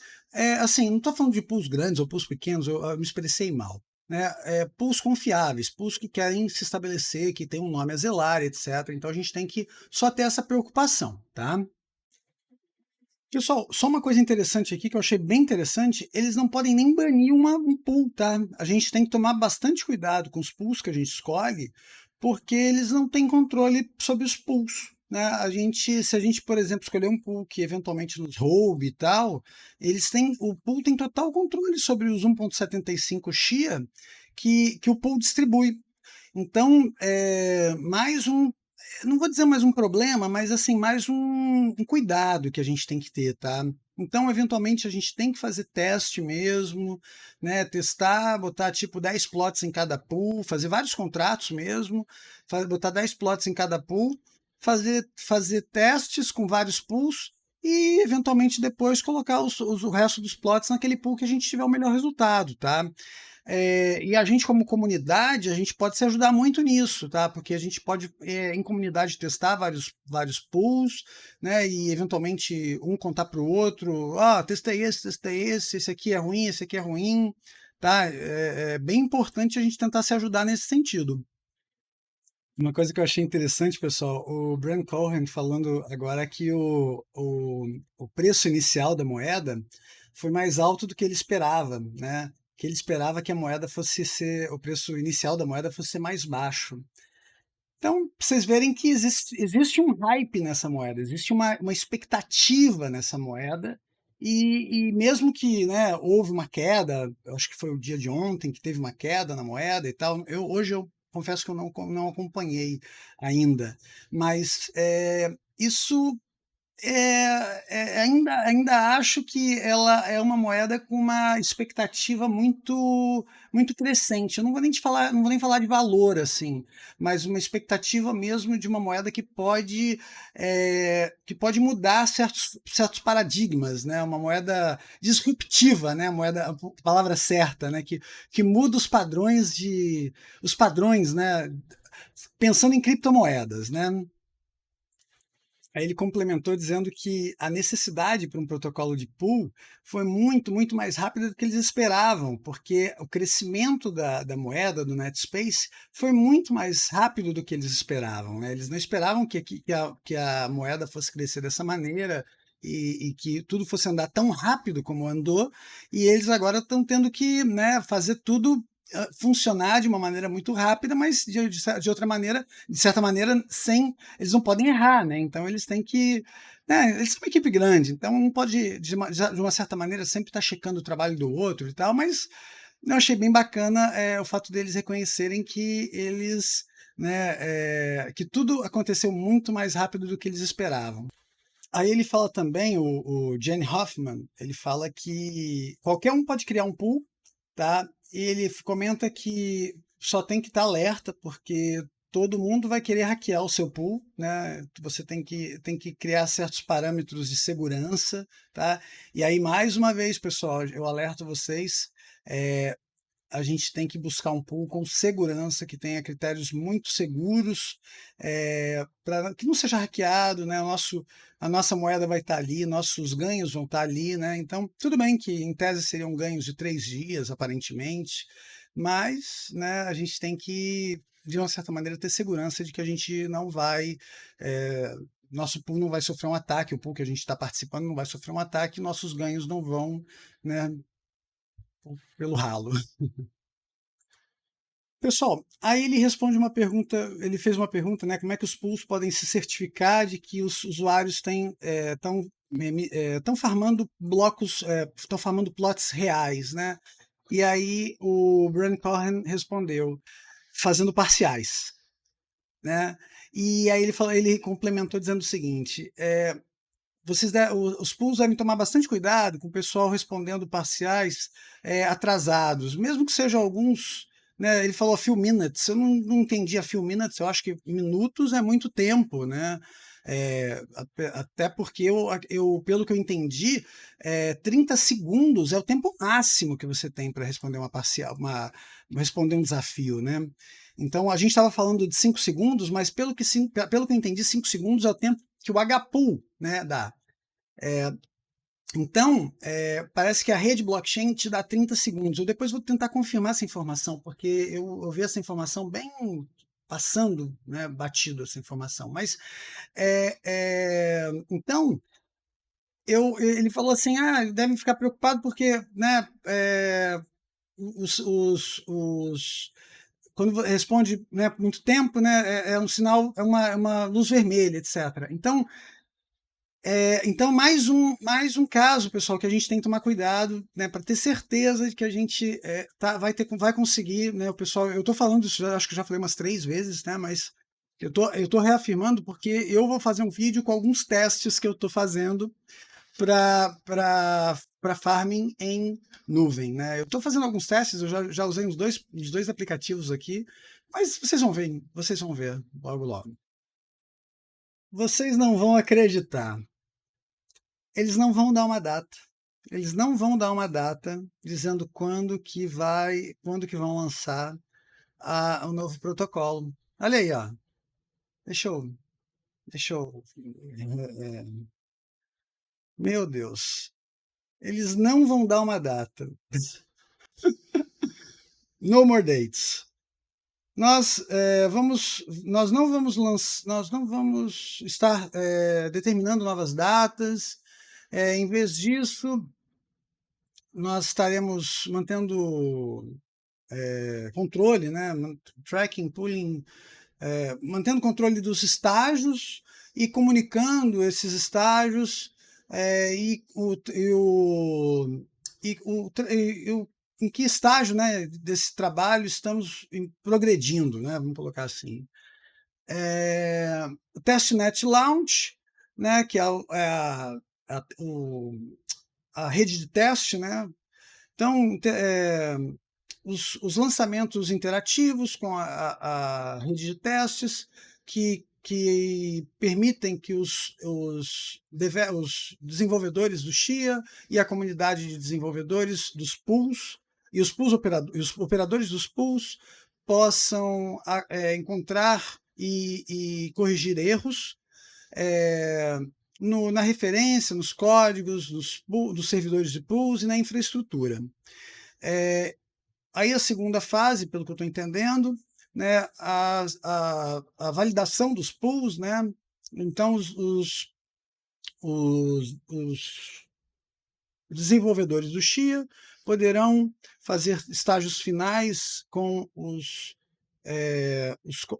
assim, não estou falando de pools grandes ou pools pequenos, eu me expressei mal. Né, pools confiáveis, pools que querem se estabelecer, que tem um nome a zelar, etc. Então a gente tem que só ter essa preocupação, tá? Pessoal, só uma coisa interessante aqui que eu achei bem interessante, eles não podem nem banir um pool, tá? A gente tem que tomar bastante cuidado com os pools que a gente escolhe, porque eles não têm controle sobre os pools, né? Se a gente, por exemplo, escolher um pool que eventualmente nos roube e tal, o pool tem total controle sobre os 1.75 Shia que o pool distribui. Então, mais não vou dizer mais um problema, mas assim, mais um cuidado que a gente tem que ter, tá? Então, eventualmente, a gente tem que fazer teste mesmo, né? Testar, botar tipo 10 plots em cada pool, fazer vários contratos mesmo, botar 10 plots em cada pool, fazer testes com vários pools e, eventualmente, depois colocar o resto dos plots naquele pool que a gente tiver o melhor resultado, tá? E a gente, como comunidade, a gente pode se ajudar muito nisso, tá? Porque a gente pode, em comunidade, testar vários pools, né? E eventualmente um contar para o outro, testei esse aqui é ruim, esse aqui é ruim, tá? É bem importante a gente tentar se ajudar nesse sentido. Uma coisa que eu achei interessante, pessoal, o Brian Cohen falando agora que o preço inicial da moeda foi mais alto do que ele esperava, né? Que ele esperava que a moeda fosse ser, o preço inicial da moeda fosse ser mais baixo. Então, pra vocês verem que existe um hype nessa moeda, existe uma expectativa nessa moeda, e mesmo que, né, houve uma queda, eu acho que foi o dia de ontem que teve uma queda na moeda e tal, hoje eu confesso que eu não acompanhei ainda, mas isso ainda acho que ela é uma moeda com uma expectativa muito crescente. Eu não vou nem não vou nem falar de valor assim, mas uma expectativa mesmo de uma moeda que pode mudar certos paradigmas, né? Uma moeda disruptiva, né? A palavra certa, né? Que muda os padrões, né? Pensando em criptomoedas, né? Aí ele complementou dizendo que a necessidade para um protocolo de pool foi muito mais rápida do que eles esperavam, porque o crescimento da moeda, do NetSpace, foi muito mais rápido do que eles esperavam, né? Eles não esperavam que a moeda fosse crescer dessa maneira e que tudo fosse andar tão rápido como andou, e eles agora estão tendo que, né, fazer tudo funcionar de uma maneira muito rápida, mas de outra maneira, de certa maneira, eles não podem errar, né? Então eles têm que, né? Eles são uma equipe grande, então não pode de uma certa maneira sempre estar checando o trabalho do outro e tal, mas eu achei bem bacana o fato deles reconhecerem que eles, né, que tudo aconteceu muito mais rápido do que eles esperavam. Aí ele fala também, o Jenny Hoffman, ele fala que qualquer um pode criar um pool, tá? E ele comenta que só tem que estar alerta, porque todo mundo vai querer hackear o seu pool, né? Você tem que criar certos parâmetros de segurança, tá? E aí, mais uma vez, pessoal, eu alerto vocês, a gente tem que buscar um pool com segurança, que tenha critérios muito seguros, para que não seja hackeado, né? A nossa moeda vai estar ali, nossos ganhos vão estar ali, né? Então, tudo bem que em tese seriam ganhos de 3 dias, aparentemente, mas, né, a gente tem que, de uma certa maneira, ter segurança de que a gente não vai. Nosso pool não vai sofrer um ataque, o pool que a gente está participando não vai sofrer um ataque, nossos ganhos não vão, né, pelo ralo. Pessoal, aí ele responde uma pergunta, ele fez uma pergunta, né? Como é que os pools podem se certificar de que os usuários estão farmando blocos, estão farmando plots reais, né? E aí o Brian Cohen respondeu, fazendo parciais, né? E aí ele complementou dizendo o seguinte: os pools devem tomar bastante cuidado com o pessoal respondendo parciais atrasados, mesmo que sejam alguns, né? Ele falou a few minutes, eu não entendi a few minutes, eu acho que minutos é muito tempo, né? Até porque pelo que eu entendi, 30 segundos é o tempo máximo que você tem para responder uma parcial, responder um desafio, né? Então a gente estava falando de 5 segundos, mas pelo que eu entendi, 5 segundos é o tempo que o HPool, né, dá. Então, parece que a rede blockchain te dá 30 segundos. Eu depois vou tentar confirmar essa informação, porque eu vi essa informação bem passando, né, batido essa informação. Mas, então, ele falou assim, devem ficar preocupados porque, né, quando responde, né, por muito tempo, né, é um sinal, é uma luz vermelha, etc. Então, mais um caso, pessoal, que a gente tem que tomar cuidado, né, para ter certeza de que a gente vai conseguir, né, o pessoal, eu estou falando isso, acho que já falei umas 3 vezes, né, mas Eu tô reafirmando porque eu vou fazer um vídeo com alguns testes que eu estou fazendo para farming em nuvem, né? Eu estou fazendo alguns testes, eu já usei os dois aplicativos aqui, mas vocês vão ver logo logo. Vocês não vão acreditar. Eles não vão dar uma data. Eles não vão dar uma data dizendo quando que vão lançar o novo protocolo. Olha aí, ó. Deixa eu. Meu Deus. Eles não vão dar uma data. No more dates. Nós não vamos estar determinando novas datas. Em vez disso, nós estaremos mantendo controle, né? Tracking, pulling, mantendo controle dos estágios e comunicando esses estágios em que estágio, né, desse trabalho estamos progredindo, né? Vamos colocar assim. O testnet launch, né, que é a rede de teste, né? Então, os lançamentos interativos com a rede de testes que permitem que os desenvolvedores do Chia e a comunidade de desenvolvedores dos pools e os operadores dos pools possam encontrar e corrigir erros na referência, nos códigos dos servidores de pools e na infraestrutura. Aí a segunda fase, pelo que eu estou entendendo, né, a validação dos pools, né? Então os desenvolvedores do Chia poderão fazer estágios finais com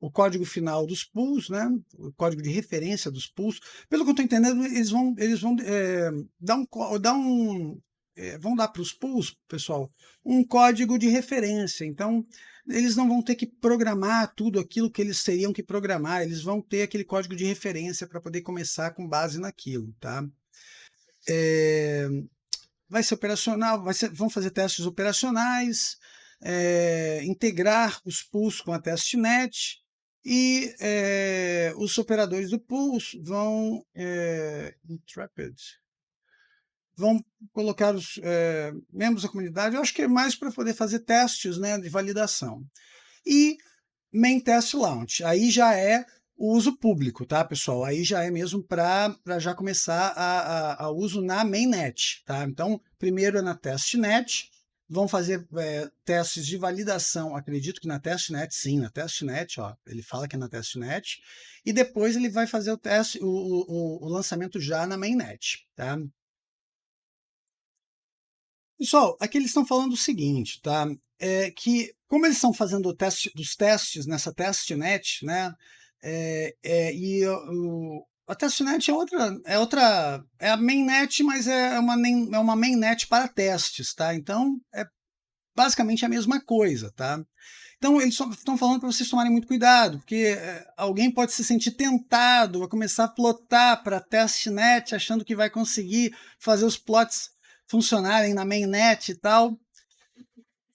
o código final dos pools, né? O código de referência dos pools. Pelo que eu estou entendendo, eles vão vão dar para os pools, pessoal, um código de referência. Então, eles não vão ter que programar tudo aquilo que eles teriam que programar, eles vão ter aquele código de referência para poder começar com base naquilo, tá? Vai ser operacional, vão fazer testes operacionais, integrar os pools com a testnet e os operadores do pools vão vão colocar os membros da comunidade, eu acho que é mais para poder fazer testes, né, de validação. E main test launch, aí já é o uso público, tá, pessoal? Aí já é mesmo para já começar a uso na mainnet, tá? Então, primeiro é na testnet, vão fazer testes de validação, acredito que na testnet, sim, na testnet, ó, ele fala que é na testnet, e depois ele vai fazer o teste, o lançamento já na mainnet, tá? Pessoal, aqui eles estão falando o seguinte, tá? Que como eles estão fazendo os testes nessa testnet, né? A testnet é a mainnet, mas é uma mainnet para testes, tá? Então é basicamente a mesma coisa, tá? Então eles estão falando para vocês tomarem muito cuidado, porque alguém pode se sentir tentado a começar a plotar para testnet, achando que vai conseguir fazer os plots funcionarem na mainnet e tal.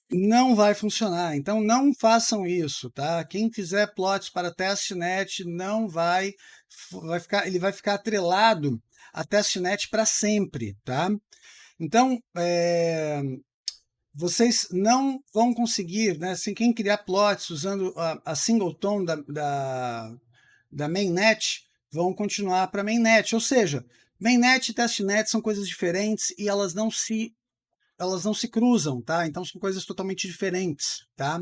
Não vai funcionar, então não façam isso, tá? Quem fizer plots para testnet não ele vai ficar atrelado a testnet para sempre, tá? Então, vocês não vão conseguir, né? Assim, quem criar plots usando a singleton da mainnet vão continuar para mainnet, ou seja, mainnet e testnet são coisas diferentes e elas não se cruzam, tá? Então são coisas totalmente diferentes, tá?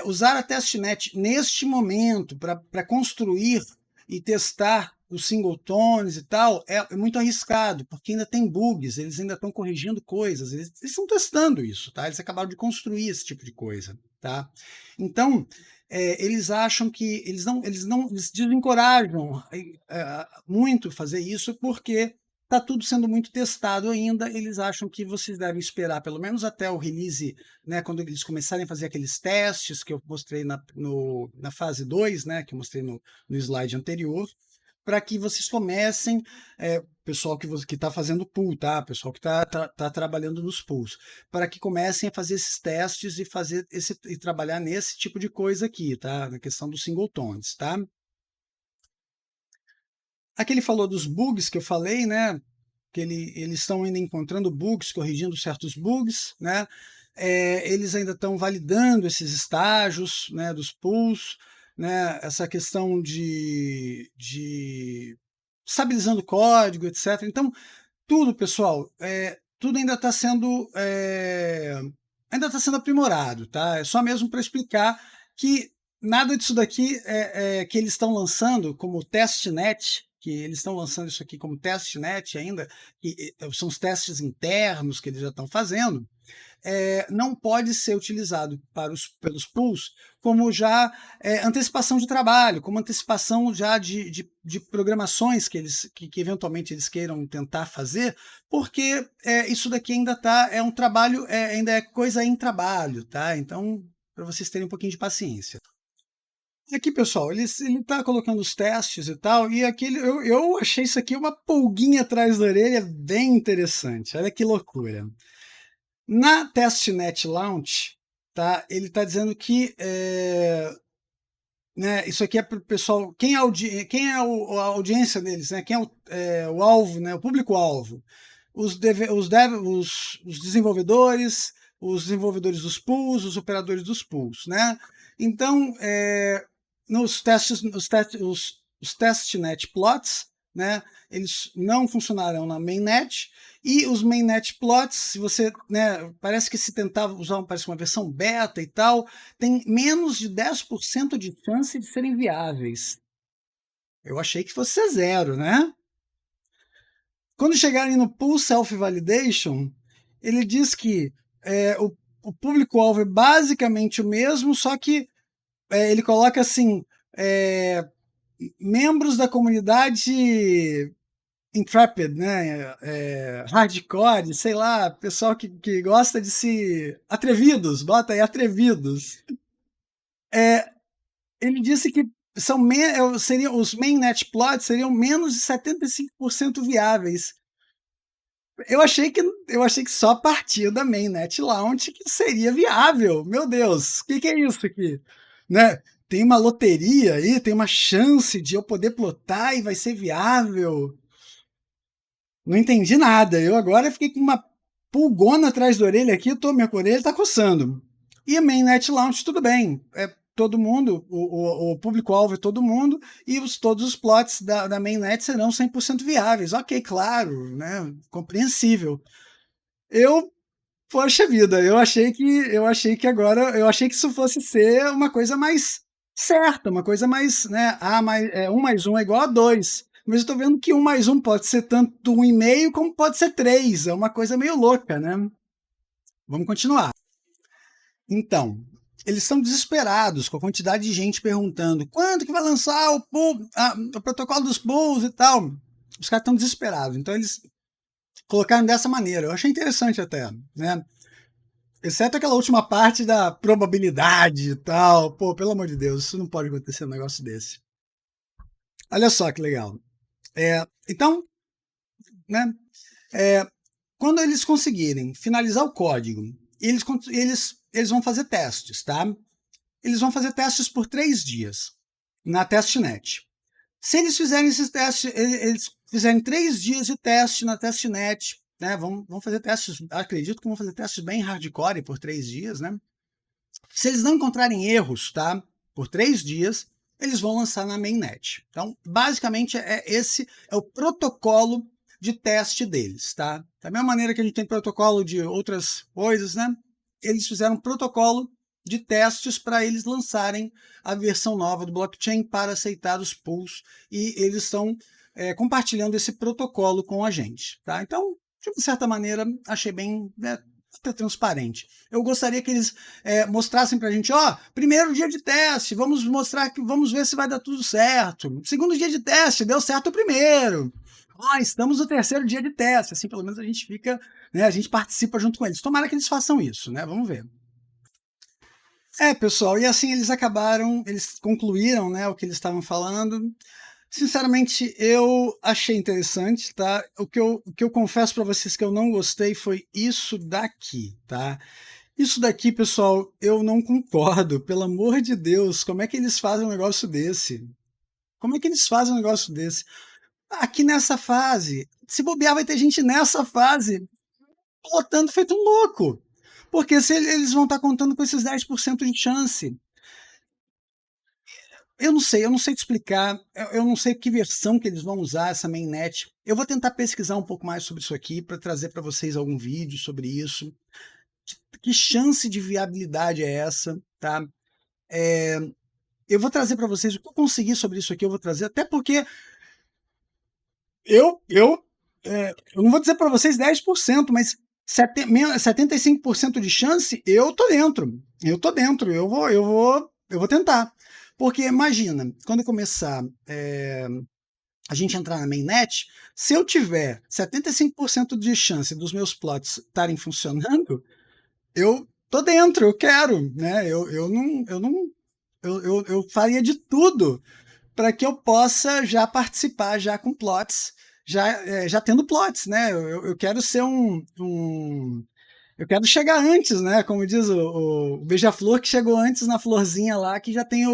Usar a testnet neste momento para construir e testar os singletons e tal é muito arriscado, porque ainda tem bugs, eles ainda estão corrigindo coisas, eles estão testando isso, tá? Eles acabaram de construir esse tipo de coisa, tá? Então, eles acham que eles desencorajam muito fazer isso, porque está tudo sendo muito testado ainda. Eles acham que vocês devem esperar pelo menos até o release, né, quando eles começarem a fazer aqueles testes que eu mostrei na fase 2, né, que eu mostrei no slide anterior, para que vocês comecem, pessoal que está fazendo pool, tá? Pessoal que está trabalhando nos pools, para que comecem a fazer esses testes e trabalhar nesse tipo de coisa aqui, tá? Na questão dos singletons, tá? Aqui ele falou dos bugs que eu falei, né? Que eles estão ainda encontrando bugs, corrigindo certos bugs, né? Eles ainda estão validando esses estágios, né, dos pools, né? Essa questão de estabilizando o código, etc. Então, tudo, pessoal, tudo ainda está sendo aprimorado, tá? É só mesmo para explicar que nada disso daqui que eles estão lançando como testnet, que eles estão lançando isso aqui como testnet ainda, que são os testes internos que eles já estão fazendo, não pode ser utilizado pelos pools como já antecipação de trabalho, como antecipação já de programações que eventualmente eles queiram tentar fazer, porque isso daqui ainda é um trabalho, ainda é coisa em trabalho, tá? Então, para vocês terem um pouquinho de paciência. Aqui, pessoal, ele está colocando os testes e tal, e eu achei isso aqui uma pulguinha atrás da orelha bem interessante. Olha que loucura. Na testnet launch, tá, ele está dizendo que né, isso aqui é para o pessoal, quem é a audiência deles, né, quem é o alvo, né, o público-alvo, os desenvolvedores, os desenvolvedores dos pools, os operadores dos pools, né? Então, nos testes, os testnet plots, né, eles não funcionarão na mainnet, e os mainnet plots, se você, né, parece que se tentar usar uma versão beta e tal, tem menos de 10% de chance de serem viáveis. Eu achei que fosse ser zero, né? Quando chegarem no Pool Self-Validation, ele diz que o público-alvo é basicamente o mesmo, só que ele coloca assim, membros da comunidade intrepid, né? Hardcore, sei lá, pessoal que gosta de se... atrevidos, bota aí, atrevidos. Ele disse que os mainnet plots seriam menos de 75% viáveis. Eu achei que só a partir da mainnet launch que seria viável. Meu Deus, o que é isso aqui? Né? Tem uma loteria aí, tem uma chance de eu poder plotar e vai ser viável. Não entendi nada. Eu agora fiquei com uma pulgona atrás da orelha aqui, minha orelha está coçando. E a mainnet launch, tudo bem. Todo mundo, o público-alvo é todo mundo, e todos os plots da mainnet serão 100% viáveis. Ok, claro, né? Compreensível. Poxa vida, eu achei que isso fosse ser uma coisa mais certa, uma coisa mais, né? 1 mais 1 é igual a 2. Mas eu estou vendo que 1 mais 1 pode ser tanto 1,5 como pode ser 3. É uma coisa meio louca, né? Vamos continuar. Então, eles estão desesperados com a quantidade de gente perguntando quando que vai lançar o protocolo dos pools e tal. Os caras estão desesperados. Então, eles colocaram dessa maneira. Eu achei interessante até, né? Exceto aquela última parte da probabilidade e tal. Pô, pelo amor de Deus, isso não pode acontecer um negócio desse. Olha só que legal. Então, né? Quando eles conseguirem finalizar o código, eles vão fazer testes, tá? Eles vão fazer testes por 3 dias na testnet. Se eles fizerem esses testes, eles fizerem 3 dias de teste na testnet, né? Vão fazer testes, acredito que vão fazer testes bem hardcore por 3 dias, né? Se eles não encontrarem erros, tá? Por 3 dias, eles vão lançar na mainnet. Então, basicamente, esse é o protocolo de teste deles, tá? Da mesma maneira que a gente tem protocolo de outras coisas, né? Eles fizeram um protocolo de testes para eles lançarem a versão nova do blockchain para aceitar os pools, e eles estão compartilhando esse protocolo com a gente, tá? Então, de certa maneira, achei bem até transparente. Eu gostaria que eles mostrassem para a gente, primeiro dia de teste, vamos ver se vai dar tudo certo. Segundo dia de teste, deu certo o primeiro. estamos no terceiro dia de teste, assim pelo menos a gente fica, né, a gente participa junto com eles. Tomara que eles façam isso, né? Vamos ver. Pessoal, e assim eles concluíram, né, o que eles estavam falando. Sinceramente, eu achei interessante, tá? O que eu confesso para vocês que eu não gostei foi isso daqui, tá? Isso daqui, pessoal, eu não concordo, pelo amor de Deus, como é que eles fazem um negócio desse? Como é que eles fazem um negócio desse? Aqui nessa fase, se bobear vai ter gente nessa fase plotando feito um louco, porque se eles vão estar contando com esses 10% de chance. Eu não sei te explicar, eu não sei que versão que eles vão usar essa mainnet. Eu vou tentar pesquisar um pouco mais sobre isso aqui para trazer para vocês algum vídeo sobre isso. Que chance de viabilidade é essa, tá? Eu vou trazer para vocês o que eu consegui sobre isso aqui, eu vou trazer, até porque eu não vou dizer para vocês 10%, mas 75% de chance, eu tô dentro. Eu vou tentar. Porque imagina, quando começar a gente entrar na mainnet, se eu tiver 75% de chance dos meus plots estarem funcionando, eu tô dentro, eu quero, né? Eu faria de tudo para que eu possa já participar já com plots, já tendo plots, né? Eu quero ser eu quero chegar antes, né? Como diz o Beija-Flor, que chegou antes na florzinha lá, que já tem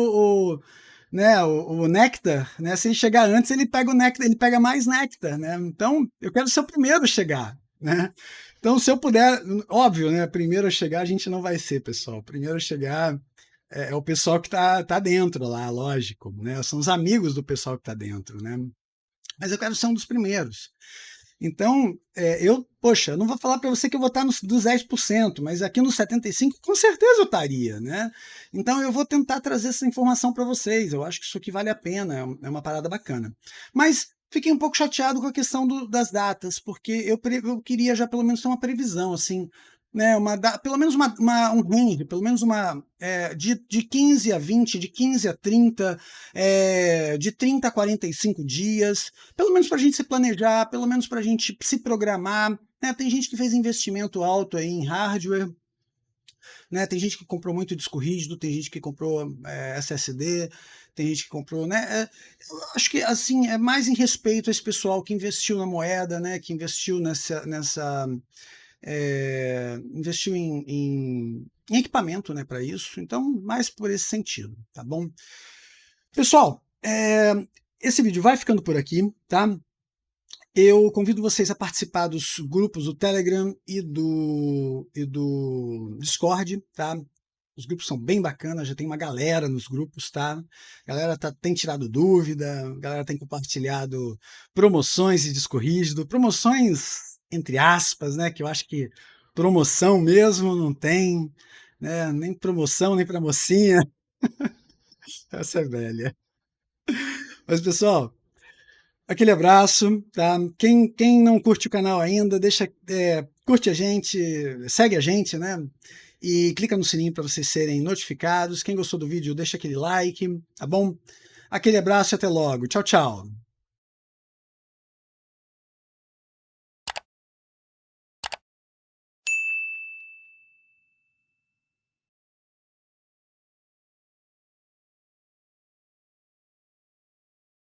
né, o néctar, né? Se ele chegar antes, ele pega o néctar, ele pega mais néctar, né? Então, eu quero ser o primeiro a chegar, né? Então, se eu puder, óbvio, né? Primeiro a chegar a gente não vai ser, pessoal. Primeiro a chegar é o pessoal que tá dentro lá, lógico, né? São os amigos do pessoal que tá dentro, né? Mas eu quero ser um dos primeiros. Então, poxa, eu não vou falar para você que eu vou estar dos 10%, mas aqui nos 75% com certeza eu estaria, né? Então eu vou tentar trazer essa informação para vocês. Eu acho que isso aqui vale a pena, é uma parada bacana. Mas fiquei um pouco chateado com a questão das datas, porque eu queria já pelo menos ter uma previsão, assim, né? Pelo menos um range, pelo menos de 15 a 20, de 15 a 30, de 30 a 45 dias, pelo menos para a gente se planejar, pelo menos para a gente se programar, né? Tem gente que fez investimento alto aí em hardware, né? Tem gente que comprou muito disco rígido, tem gente que comprou SSD, tem gente que comprou, né? Eu acho que assim é mais em respeito a esse pessoal que investiu na moeda, né? Que investiu investiu em equipamento, né? Para isso. Então, mais por esse sentido, tá bom? Pessoal, esse vídeo vai ficando por aqui, tá? Eu convido vocês a participar dos grupos do Telegram e do Discord, tá? Os grupos são bem bacanas, já tem uma galera nos grupos, tá? A galera tem tirado dúvida, a galera tem compartilhado promoções de disco rígido, promoções entre aspas, né? Que eu acho que promoção mesmo não tem, né? Nem promoção, nem pra mocinha. Essa é velha. Mas, pessoal, aquele abraço, tá? Quem não curte o canal ainda, curte a gente, segue a gente, né? E clica no sininho para vocês serem notificados. Quem gostou do vídeo, deixa aquele like, tá bom? Aquele abraço e até logo. Tchau, tchau.